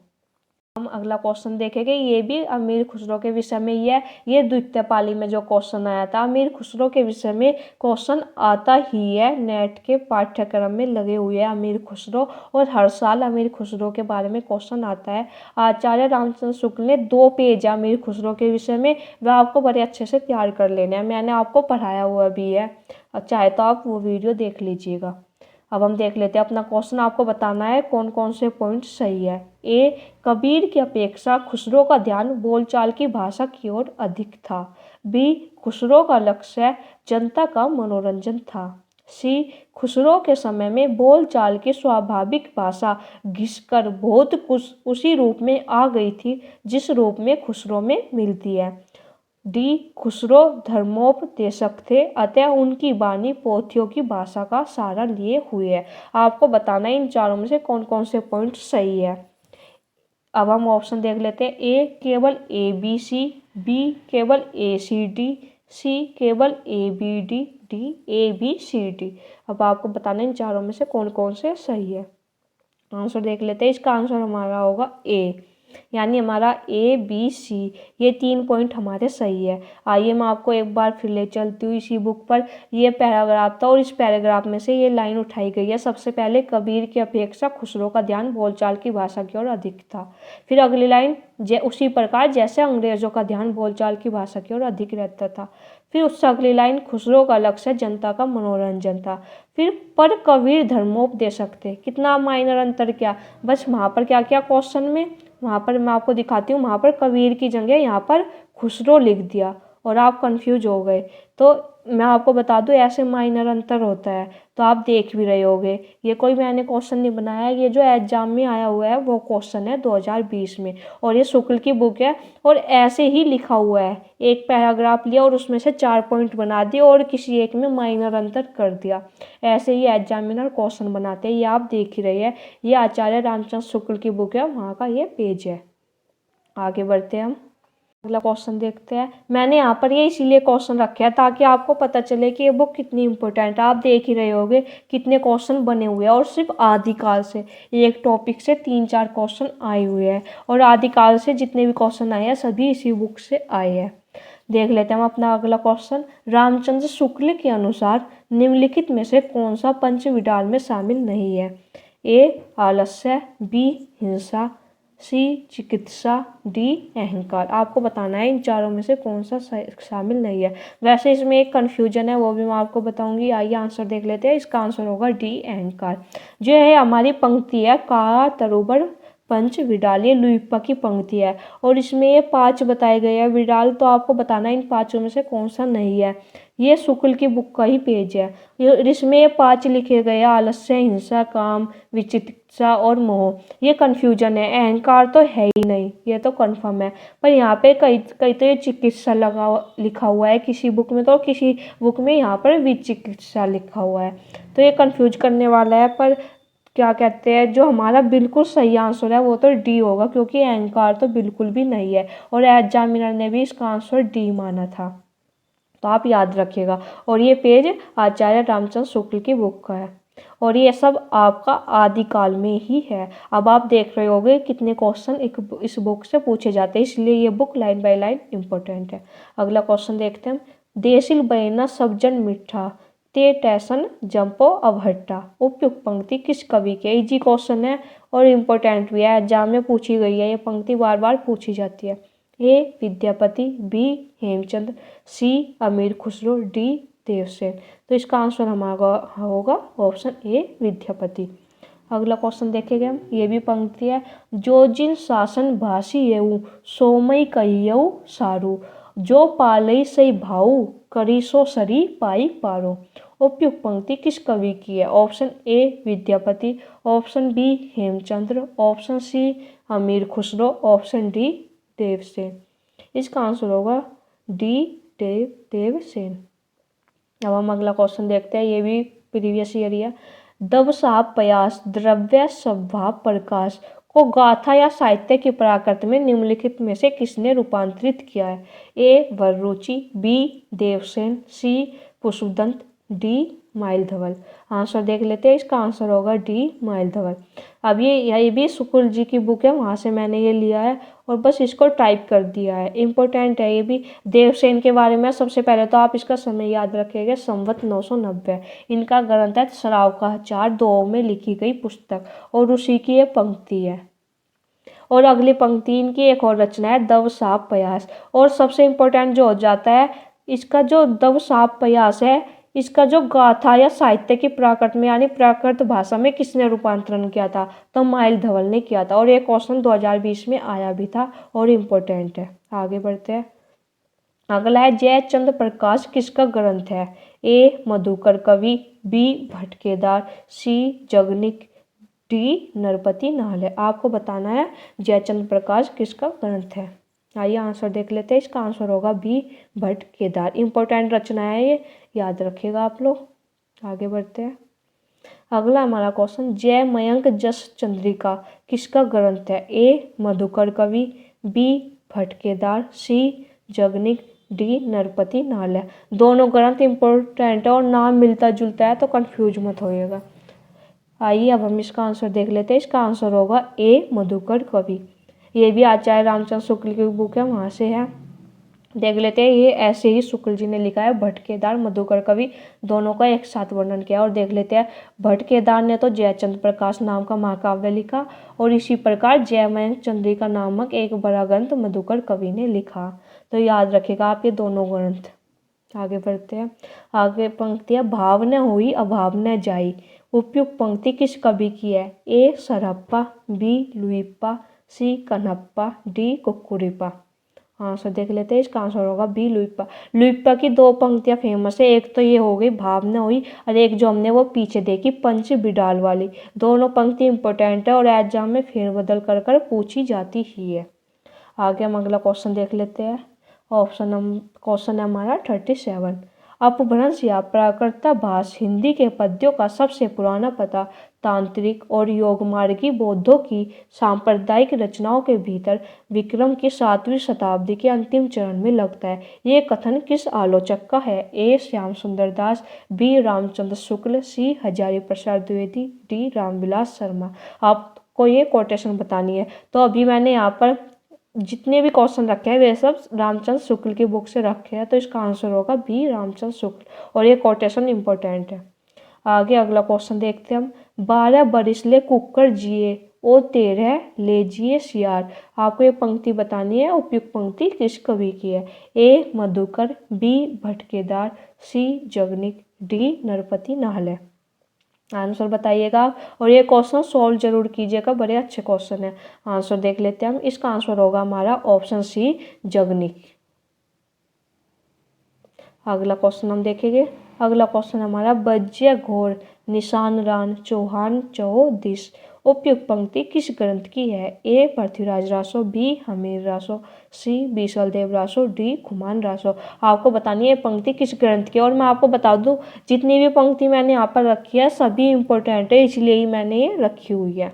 हम अगला क्वेश्चन देखेंगे, ये भी अमीर खुसरो के विषय में ही है। ये द्वितीय पाली में जो क्वेश्चन आया था, अमीर खुसरो के विषय में क्वेश्चन आता ही है, नेट के पाठ्यक्रम में लगे हुए हैं अमीर खुसरो, और हर साल अमीर खुसरो के बारे में क्वेश्चन आता है। आचार्य रामचंद्र शुक्ल ने 2 पेज अमीर खुसरो के विषय में, वह आपको बड़े अच्छे से तैयार कर लेने हैं, मैंने आपको पढ़ाया हुआ भी है, चाहे तो आप वो वीडियो देख लीजिएगा। अब हम देख लेते हैं अपना क्वेश्चन। आपको बताना है कौन कौन से पॉइंट सही है। ए, कबीर की अपेक्षा खुसरो का ध्यान बोलचाल की भाषा की ओर अधिक था। बी, खुसरो का लक्ष्य जनता का मनोरंजन था। सी खुसरो के समय में बोलचाल की स्वाभाविक भाषा घिसकर बहुत कुछ उसी रूप में आ गई थी जिस रूप में खुसरो में मिलती है। डी खुसरो धर्मोपदेशक थे, अतः उनकी वाणी पोथियों की भाषा का सहारा लिए हुए है। आपको बताना है इन चारों में से कौन कौन से पॉइंट सही है। अब हम ऑप्शन देख लेते हैं। ए केवल ABC, बी केवल ACD, सी केवल ABD, डी ABCD। अब आपको बताना है इन चारों में से कौन कौन से सही है। आंसर देख लेते हैं। इसका आंसर हमारा होगा ए, यानी हमारा ABC। ये 3 पॉइंट हमारे सही है। आइए मैं आपको एक बार फिर ले चलती हूँ इसी बुक पर। ये पैराग्राफ था और इस पैराग्राफ में से ये लाइन उठाई गई है। सबसे पहले कबीर की अपेक्षा खुसरो का ध्यान बोलचाल की भाषा की ओर अधिक था। फिर अगली लाइन, उसी प्रकार जैसे अंग्रेजों का ध्यान बोलचाल की भाषा की ओर अधिक रहता था। फिर उससे अगली लाइन, खुसरो का लक्ष्य जनता का मनोरंजन था। फिर पर कबीर धर्मोपदेशक थे। कितना माइनर अंतर, क्या बस वहाँ पर क्या क्या क्वेश्चन में, वहाँ पर मैं आपको दिखाती हूँ, वहाँ पर कबीर की जगह यहाँ पर खुसरो लिख दिया और आप कंफ्यूज हो गए। तो मैं आपको बता दूँ ऐसे माइनर अंतर होता है, तो आप देख भी रहे होगे। ये कोई मैंने क्वेश्चन नहीं बनाया, ये जो एग्जाम में आया हुआ है वो क्वेश्चन है 2020 में, और ये शुक्ल की बुक है और ऐसे ही लिखा हुआ है। एक पैराग्राफ लिया और उसमें से 4 पॉइंट बना दिए और किसी एक में माइनर अंतर कर दिया। ऐसे ही एग्जामिनर क्वेश्चन बनाते हैं, ये आप देख ही रहे हैं। ये आचार्य रामचंद्र शुक्ल की बुक है, वहाँ का ये पेज है। आगे बढ़ते हैं हम, अगला क्वेश्चन देखते हैं। मैंने यहाँ पर ये इसीलिए क्वेश्चन रखे हैं ताकि आपको पता चले कि ये बुक कितनी इंपॉर्टेंट है। आप देख ही रहे होगे कितने क्वेश्चन बने हुए हैं और सिर्फ आदिकाल से एक टॉपिक से 3-4 क्वेश्चन आए हुए हैं, और आदिकाल से जितने भी क्वेश्चन आए हैं सभी इसी बुक से आए हैं। देख लेते हैं हम अपना अगला क्वेश्चन। रामचंद्र शुक्ल के अनुसार निम्नलिखित में से कौन सा पंच विडाल में शामिल नहीं है। ए आलस्य, बी हिंसा, सी चिकित्सा, डी अहंकार। आपको बताना है इन चारों में से कौन सा शामिल नहीं है। वैसे इसमें एक कन्फ्यूजन है, वो भी मैं आपको बताऊंगी। आइए आंसर देख लेते हैं। इसका आंसर होगा डी अहंकार। जो है हमारी पंक्ति है, का तरुबर पंच विडाल, ये लुइप्पा की पंक्ति है और इसमें ये 5 बताए गए हैं विडाल। तो आपको बताना है इन 5 में से कौन सा नहीं है। ये शुक्ल की बुक का ही पेज है। इसमें ये 5 लिखे गए हैं, आलस्य, हिंसा, काम, विचिकित्सा और मोह। ये कन्फ्यूजन है, अहंकार तो है ही नहीं, ये तो कन्फर्म है। पर यहाँ पे कई कई तो ये चिकित्सा लिखा हुआ है किसी बुक में, तो किसी बुक में यहाँ पर विचिकित्सा लिखा हुआ है। तो ये कन्फ्यूज करने वाला है। पर क्या कहते हैं, जो हमारा बिल्कुल सही आंसर है वो तो डी होगा, क्योंकि अहंकार तो बिल्कुल भी नहीं है और एग्जामिनर ने भी इसका आंसर डी माना था। तो आप याद रखिएगा। और ये पेज आचार्य रामचंद्र शुक्ल की बुक का है और ये सब आपका आदिकाल में ही है। अब आप देख रहे होगे कितने क्वेश्चन इस बुक से पूछे जाते हैं, इसलिए ये book line by line important है। अगला क्वेश्चन देखते हैं। देसिल बहना सब जन मिठा, ते टैसन जंपो अभट्टा। उपयुक्त पंक्ति किस कवि के। इजी क्वेश्चन है और इम्पोर्टेंट भी है, एग्जाम में पूछी गई है। ये पंक्ति बार बार पूछी जाती है। ए विद्यापति, बी हेमचंद्र, सी अमीर खुसरो, डी देवसेन। तो इसका आंसर हमारा होगा ऑप्शन ए विद्यापति। अगला क्वेश्चन देखेंगे हम, ये भी पंक्ति है। जो जिन शासन भाषी येऊ, सोमई कहियऊ सारू, जो पालई सही भाऊ, करी सो सरी पाई पारो। उपयुक्त पंक्ति किस कवि की है। Option A Vidyapati, option B Hemchandra, option C Amir Khusro, option D Devsen. इसका आंसर होगा डी देवसेन। अब हम अगला क्वेश्चन देखते हैं, ये भी प्रीवियस ईयर है। दब साहब प्रयास द्रव्य स्वभाव प्रकाश को गाथा या साहित्य की प्राकृत में निम्नलिखित में से किसने रूपांतरित किया है। ए वररुचि, बी देवसेन, सी पुष्पदंत, डी माइलधवल। आंसर देख लेते हैं। इसका आंसर होगा डी माइलधवल। अब ये भी शुक्ल जी की बुक है, वहाँ से मैंने ये लिया है और बस इसको टाइप कर दिया है। इम्पोर्टेंट है ये भी। देवसेन के बारे में सबसे पहले तो आप इसका समय याद रखिएगा, संवत 990। इनका ग्रंथ है सराव का 4 में लिखी गई पुस्तक और उसी की ये पंक्ति है। और अगली पंक्ति इनकी एक और रचना है दव साप प्रयास। और सबसे इम्पोर्टेंट जो हो जाता है, इसका जो दव साप प्रयास है, इसका जो गाथा या साहित्य की प्राकृत में यानी प्राकृत भाषा में किसने रूपांतरण किया था, तो माइलधवल ने किया था। और ये क्वेश्चन 2020 में आया भी था और इम्पोर्टेंट है। आगे बढ़ते हैं। अगला है जयचंद्र प्रकाश किसका ग्रंथ है? ए मधुकर कवि, बी भटकेदार, सी जगनिक, डी नरपति नाल है। आपको बताना है जयचंद्र प्रकाश किसका ग्रंथ है। आइए आंसर देख लेते हैं। इसका आंसर होगा बी भटकेदार। इंपॉर्टेंट रचना है ये, याद रखिएगा आप लोग। आगे बढ़ते हैं। अगला हमारा क्वेश्चन जयमयंक जस चंद्रिका किसका ग्रंथ है? ए मधुकर कवि, बी भटकेदार, सी जगनिक, डी नरपति नाल है। दोनों ग्रंथ इंपॉर्टेंट है और नाम मिलता जुलता है तो कंफ्यूज मत होइएगा। आइए अब हम इसका आंसर देख लेते हैं। इसका आंसर होगा ए मधुकर कवि। ये भी आचार्य रामचंद्र शुक्ल की बुक है, वहाँ से है, देख लेते हैं। ये ऐसे ही शुक्ल जी ने लिखा है, भटकेदार मधुकर कवि दोनों का एक साथ वर्णन किया। और देख लेते हैं, भटकेदार ने तो जयचंद्र प्रकाश नाम का महाकाव्य लिखा और इसी प्रकार जयमयंक चंद्रिका नामक एक बड़ा ग्रंथ मधुकर कवि ने लिखा। तो याद रखिएगा आप ये दोनों ग्रंथ। आगे बढ़ते हैं। आगे पंक्तियाँ भाव न हुई अभाव न जाई। उपयुक्त पंक्ति किस कवि की है? ए सरहप्पा, बी लुइप्पा, सी कन्हप्पा, डी कुक्कुरिप्पा। आंसर देख लेते हैं। इसका आंसर होगा बी लुइप्पा। लुइप्पा की दो पंक्तियां फेमस है, एक तो ये हो गई भाव न हुई और एक जो हमने वो पीछे देखी पंच बिडाल वाली। दोनों पंक्ति इंपॉर्टेंट है और एग्जाम में फेरबदल कर कर पूछी जाती ही है। आगे हम अगला क्वेश्चन देख लेते हैं। क्वेश्चन है हमारा 37। अपभ्रंश या प्राकृताभास हिंदी के पद्यों का सबसे पुराना पता तांत्रिक और योगमार्गी बौद्धों की सांप्रदायिक रचनाओं के भीतर विक्रम की 7वीं शताब्दी के अंतिम चरण में लगता है। ये कथन किस आलोचक का है? ए श्याम सुंदर दास, बी रामचंद्र शुक्ल, सी हजारी प्रसाद द्विवेदी, डी रामविलास शर्मा। आपको ये कोटेशन बतानी है। तो अभी मैंने यहाँ पर जितने भी क्वेश्चन रखे हैं वे सब रामचंद्र शुक्ल की बुक से रखे हैं, तो इसका आंसर होगा बी रामचंद्र शुक्ल और ये कोटेशन इंपॉर्टेंट है। आगे अगला क्वेश्चन देखते हैं हम। 12 बरिस ले कुकर जिए ओ 13 ले जिए सियार। आपको ये पंक्ति बतानी है। उपयुक्त पंक्ति किस कवि की है? ए मधुकर, बी भटकेदार, सी जगनिक, डी नरपति नाल है। आंसर बताइएगा और ये क्वेश्चन सॉल्व जरूर कीजिएगा, बड़े अच्छे क्वेश्चन है। आंसर देख लेते हैं हम। इसका आंसर होगा हमारा ऑप्शन सी जगनिक। अगला क्वेश्चन हम देखेंगे। अगला क्वेश्चन हमारा बज्य घोर निशान रान चौहान चहो दिस। उपयुक्त पंक्ति किस ग्रंथ की है? ए पृथ्वीराज रासो, बी हमीर रासो, सी बीसल देव रासो, डी खुमान रासो। आपको बतानी है पंक्ति किस ग्रंथ की। और मैं आपको बता दूं जितनी भी पंक्ति मैंने यहाँ पर रखी है सभी इंपॉर्टेंट है, इसलिए ही मैंने ये रखी हुई है।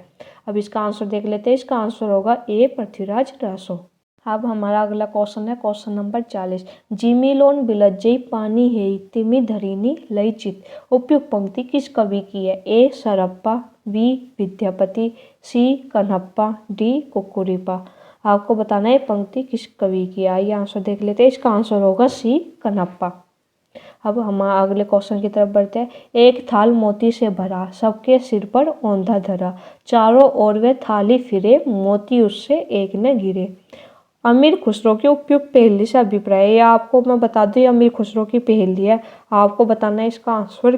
अब इसका आंसर देख लेते हैं। इसका आंसर होगा ए पृथ्वीराज रासो। अब हमारा अगला क्वेश्चन है क्वेश्चन नंबर 40। जिमी लोन बिलज्जई पानी है तिमी धरिनी लई चित। उपयुक्त पंक्ति किस कवि की है? ए सरहप्पा, बी विद्यापति, सी कन्हप्पा, डी कुक्कुरिप्पा। आपको बताना है पंक्ति किस कवि की है। आइए आंसर देख लेते हैं। इसका आंसर होगा सी कन्हप्पा। अब हम अगले क्वेश्चन की तरफ बढ़ते हैं। एक थाल मोती से भरा सबके सिर पर औंधा धरा, चारों ओर वे थाली फिरे मोती उससे एक न गिरे। अमीर खुसरो की उपयुक्त पहेली से अभिप्राय है। आपको मैं बता दूं ये अमीर खुसरो की पहेली है। आपको बताना है इसका आंसर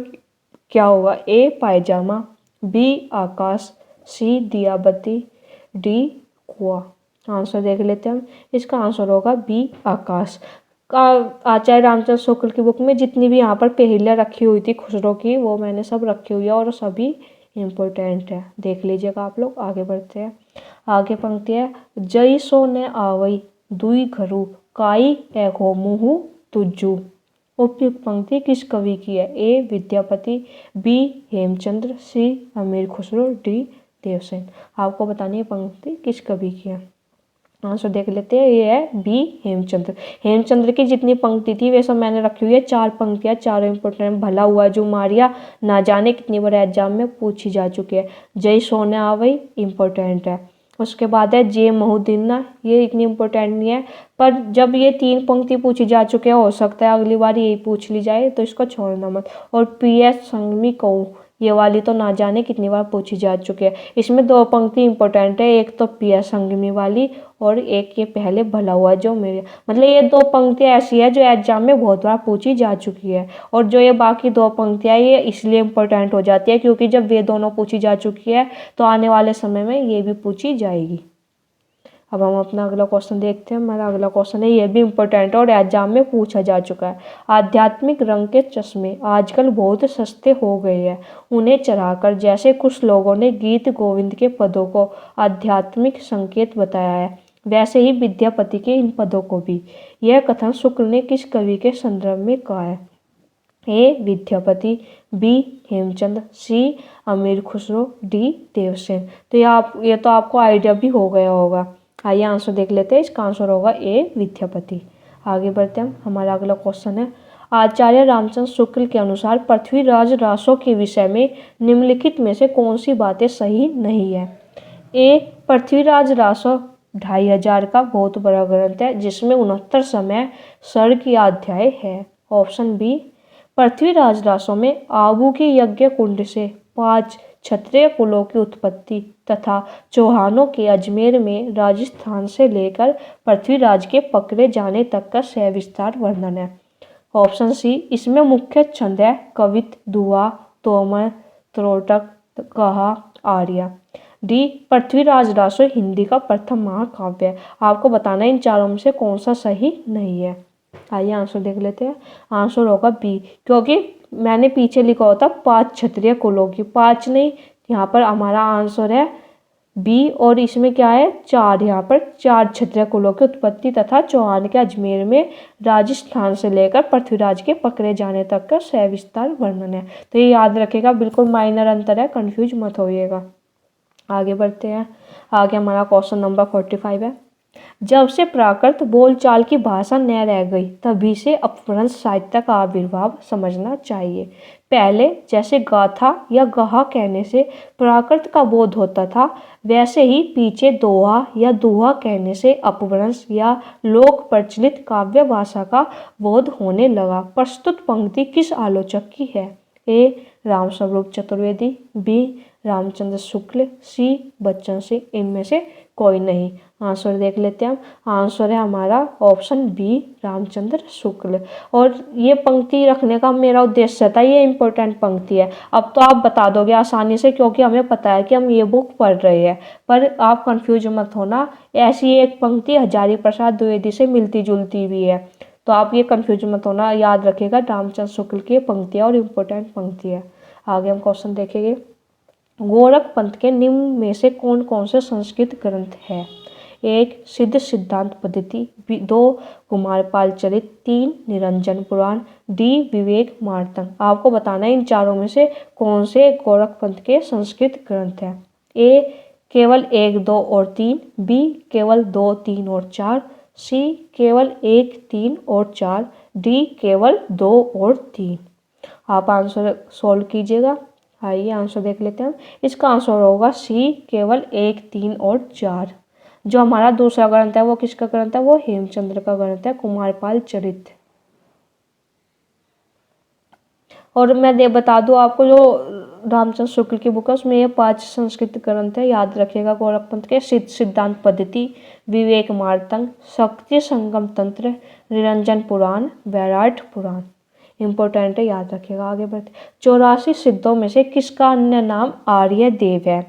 क्या होगा। ए पायजामा, बी आकाश, सी दिया बत्ती, डी कुआं। आंसर देख लेते हैं हम। इसका आंसर होगा बी आकाश। आचार्य रामचंद्र शुक्ल की बुक में जितनी भी यहाँ पर पहेलियाँ रखी हुई थी खुसरो की वो मैंने सब रखी हुई है और सभी इम्पोर्टेंट है, देख लीजिएगा आप लोग। आगे बढ़ते हैं। आगे पंक्ति है जई सो ने आवई दुई घरु काई एगो मुहु तुज्जू। उपयुक्त पंक्ति किस कवि की है? ए विद्यापति, बी हेमचंद्र, सी अमीर खुसरो, डी देवसेन। आपको बतानी है पंक्ति किस कवि की है। आंसर देख लेते हैं। ये है बी हेमचंद्र। हेमचंद्र की जितनी पंक्ति थी वे सब मैंने रखी हुई है। 4 पंक्तियाँ, चारों इंपोर्टेंट। भला हुआ जो मारिया ना जाने कितनी बार एग्जाम में पूछी जा चुकी है। जय सोने आवई इंपॉर्टेंट है। उसके बाद है जे महुदिना, ये इतनी इम्पोर्टेंट नहीं है पर जब ये 3 पंक्ति पूछी जा चुके हैं हो सकता है अगली बार यही पूछ ली जाए तो इसको छोड़ना मत। और पी एस संगमी कहूँ ये वाली तो ना जाने कितनी बार पूछी जा चुकी है। इसमें 2 पंक्ति इंपॉर्टेंट है, एक तो पी एस संगमी वाली और एक ये पहले भला हुआ जो मेरे, मतलब ये 2 पंक्तियाँ ऐसी है जो एग्जाम में बहुत बार पूछी जा चुकी है। और जो ये बाकी 2 पंक्तियाँ ये इसलिए इम्पोर्टेंट हो जाती है क्योंकि जब वे दोनों पूछी जा चुकी है तो आने वाले समय में ये भी पूछी जाएगी। अब हम अपना अगला क्वेश्चन देखते हैं। हमारा अगला क्वेश्चन है, ये भी इम्पोर्टेंट है और एग्जाम में पूछा जा चुका है। आध्यात्मिक रंग के चश्मे आजकल बहुत सस्ते हो गए हैं। उन्हें चढ़ाकर जैसे कुछ लोगों ने गीत गोविंद के पदों को आध्यात्मिक संकेत बताया है, वैसे ही विद्यापति के इन पदों को भी। यह कथन शुक्ल ने किस कवि के संदर्भ में कहा है? ए विद्यापति, बी हेमचंद, सी अमीर खुसरो, डी देवसेन। तो ये तो आपको आइडिया भी हो गया होगा। आइए आंसर देख लेते हैं। इसका आंसर होगा ए विद्यापति। आगे बढ़ते हैं। हमारा अगला क्वेश्चन है, आचार्य रामचंद्र शुक्ल के अनुसार पृथ्वीराज रासो के विषय में निम्नलिखित में से कौन सी बातें सही नहीं है? ए पृथ्वीराज रासो 2500 का बहुत बड़ा ग्रंथ है जिसमें 69 समय सर्ग की अध्याय है। ऑप्शन बी, पृथ्वीराज रासो में आबू की यज्ञ कुंड से 5 क्षत्रिय कुलों की उत्पत्ति तथा चौहानों के अजमेर में राजस्थान से लेकर पृथ्वीराज के पकड़े जाने तक का सविस्तार वर्णन है। ऑप्शन सी, इसमें मुख्य छंद है कवित, दुआ, तोमर, त्रोटक, कहा, आर्या। डी, पृथ्वीराज रासो हिंदी का प्रथम महाकाव्य है। आपको बताना है इन चारों में से कौन सा सही नहीं है। आइए आंसर देख लेते हैं। आंसर होगा बी, क्योंकि मैंने पीछे लिखा होता 5 क्षत्रिय कुलों की, 5 नहीं, यहाँ पर हमारा आंसर है बी और इसमें क्या है 4। यहाँ पर 4 क्षत्रिय कुलों की उत्पत्ति तथा चौहान के अजमेर में राजस्थान से लेकर पृथ्वीराज के पकड़े जाने तक का सविस्तार वर्णन है। तो ये याद रखेगा, बिल्कुल माइनर अंतर है, कंफ्यूज मत होइएगा। आगे बढ़ते हैं। आगे हमारा क्वेश्चन नंबर 45 है, जब से प्राकृत बोलचाल की भाषा न रह गई तभी से अपभ्रंश साहित्य का आविर्भाव समझना चाहिए। पहले जैसे गाथा या गहा कहने से प्राकृत का बोध होता था, वैसे ही पीछे दोहा या दुहा कहने से अपभ्रंश या लोक प्रचलित काव्य भाषा का बोध होने लगा। प्रस्तुत पंक्ति किस आलोचक की है? ए रामस्वरूप चतुर्वेदी, बी रामचंद्र शुक्ल, सी बच्चन सिंह। इनमें से कोई नहीं। आंसर देख लेते हैं हम। आंसर है हमारा ऑप्शन बी रामचंद्र शुक्ल। और ये पंक्ति रखने का मेरा उद्देश्य था, ये इंपॉर्टेंट पंक्ति है। अब तो आप बता दोगे आसानी से क्योंकि हमें पता है कि हम ये बुक पढ़ रहे हैं, पर आप कंफ्यूज मत होना। ऐसी एक पंक्ति हजारी प्रसाद द्विवेदी से मिलती जुलती भी है, तो आप ये कंफ्यूज मत होना। याद रखिएगा रामचंद्र शुक्ल की पंक्तियाँ और इम्पोर्टेंट पंक्ति है। आगे हम क्वेश्चन देखेंगे, गोरख पंथ के निम्न में से कौन कौन से संस्कृत ग्रंथ है? 1 सिद्ध सिद्धांत पद्धति, 2 कुमारपाल चरित, 3 निरंजन पुराण, डी विवेक मार्तंग। आपको बताना है इन चारों में से कौन से गोरख पंथ के संस्कृत ग्रंथ है। ए केवल 1, 2 और 3, बी केवल 2, 3 और 4, सी केवल 1, 3 और 4, डी केवल 2 और 3। आप आंसर सोल्व कीजिएगा। आइए आंसर देख लेते हैं। इसका आंसर होगा सी केवल 1, 3 और 4। जो हमारा दूसरा ग्रंथ है वो किसका ग्रंथ है? वो हेमचंद्र का ग्रंथ है, कुमारपाल चरित। और मैं बता दूं आपको, जो रामचंद्र शुक्ल की बुक है उसमें ये 5 संस्कृत ग्रंथ है, याद रखिएगा। गोरख पंथ के सिद्ध सिद्धांत पद्धति, विवेक मार्तंग, शक्ति संगम तंत्र, निरंजन पुराण, वैराट पुराण। इंपॉर्टेंट है, याद रखिएगा। आगे बढ़ते, 84 सिद्धों में से किसका अन्य नाम आर्य देव है?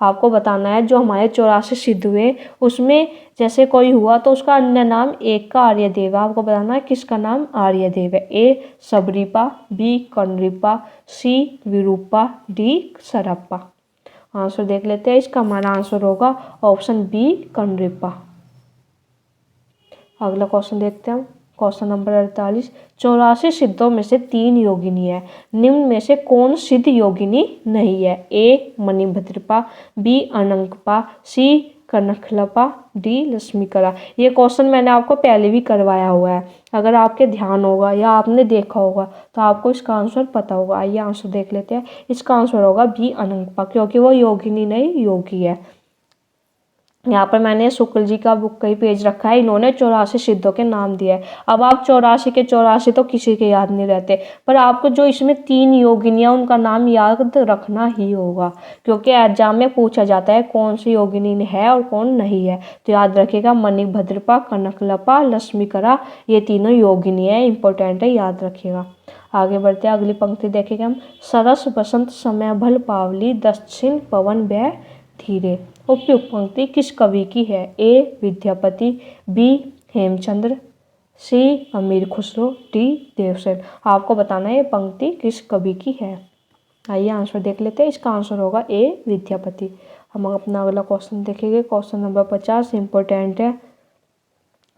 आपको बताना है जो हमारे 84 सिद्ध हुए उसमें जैसे कोई हुआ तो उसका अन्य नाम एक का आर्यदेव है। आपको बताना है किसका नाम आर्यदेव है। ए सबरीपा, बी कनरिपा, सी विरूपा, डी सरप्पा। आंसर देख लेते हैं। इसका हमारा आंसर होगा ऑप्शन बी कनरिपा। अगला क्वेश्चन देखते हैं हम। क्वेश्चन नंबर 48, 84 सिद्धों में से 3 योगिनी है, निम्न में से कौन सिद्ध योगिनी नहीं है? ए मणिभद्रपा, बी अनंगपा, सी कनखलपा, डी लक्ष्मीकला। ये क्वेश्चन मैंने आपको पहले भी करवाया हुआ है, अगर आपके ध्यान होगा या आपने देखा होगा तो आपको इसका आंसर पता होगा। आइए आंसर देख लेते हैं। इसका आंसर होगा बी अनंगपा, क्योंकि वो योगिनी नहीं योगी है। यहाँ पर मैंने शुक्ल जी का बुक कई पेज रखा है, इन्होंने 84 सिद्धों के नाम दिया है। अब आप 84 के 84 तो किसी के याद नहीं रहते, पर आपको जो इसमें 3 योगिनियाँ उनका नाम याद रखना ही होगा, क्योंकि एग्जाम में पूछा जाता है कौन सी योगिनी है और कौन नहीं है। तो याद रखिएगा मणिभद्रपा, कनकलपा, लक्ष्मीकला, ये तीनों योगिनियाँ इंपॉर्टेंट है, याद रखिएगा। आगे बढ़ते हैं, अगली पंक्ति देखेंगे हम। सरस बसंत समय भल पावली, दक्षिण पवन बह धीरे। उपयुक्त पंक्ति किस कवि की है? ए विद्यापति, बी हेमचंद्र, सी अमीर खुसरो, डी देवसेन। आपको बताना है ये पंक्ति किस कवि की है। आइए आंसर देख लेते हैं। इसका आंसर होगा ए विद्यापति। हम अपना अगला क्वेश्चन देखेंगे। क्वेश्चन नंबर 50 इंपॉर्टेंट है।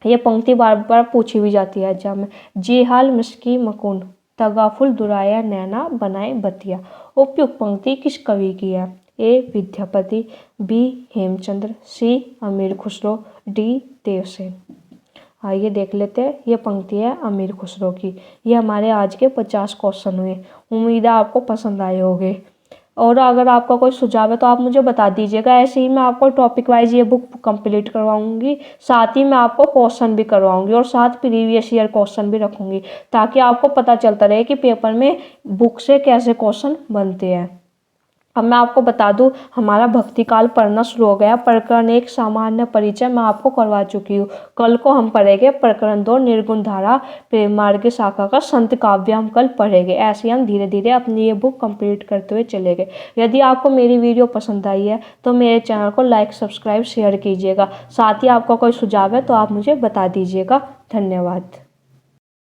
ये पंक्ति बार बार पूछी भी जाती है एग्जाम में। जी हाल मिस्की मकुन, तगाफुल दुराया नैना बनाए बतिया। उपयुक्त पंक्ति किस कवि की है? ए विद्यापति, बी हेमचंद्र, सी अमीर खुसरो, डी देवसेन। आइए देख लेते हैं। ये पंक्ति है अमीर खुसरो की। ये हमारे आज के 50 क्वेश्चन हुए। उम्मीद है आपको पसंद आए होंगे। और अगर आपका कोई सुझाव है तो आप मुझे बता दीजिएगा। ऐसे ही मैं आपको टॉपिक वाइज ये बुक कंप्लीट करवाऊंगी। साथ ही मैं आपको क्वेश्चन भी करवाऊंगी और साथ प्रीवियस ईयर क्वेश्चन भी रखूंगी, ताकि आपको पता चलता रहे कि पेपर में बुक से कैसे क्वेश्चन बनते हैं। अब मैं आपको बता दूं, हमारा भक्ति काल पढ़ना शुरू हो गया। प्रकरण 1 सामान्य परिचय मैं आपको करवा चुकी हूँ। कल को हम पढ़ेंगे प्रकरण 2 निर्गुण धारा प्रेम मार्ग शाखा का संत काव्य हम कल पढ़ेंगे। ऐसे हम धीरे धीरे अपनी ये बुक कंप्लीट करते हुए चलेंगे। यदि आपको मेरी वीडियो पसंद आई है तो मेरे चैनल को लाइक, सब्सक्राइब, शेयर कीजिएगा। साथ ही आपका कोई सुझाव है तो आप मुझे बता दीजिएगा। धन्यवाद।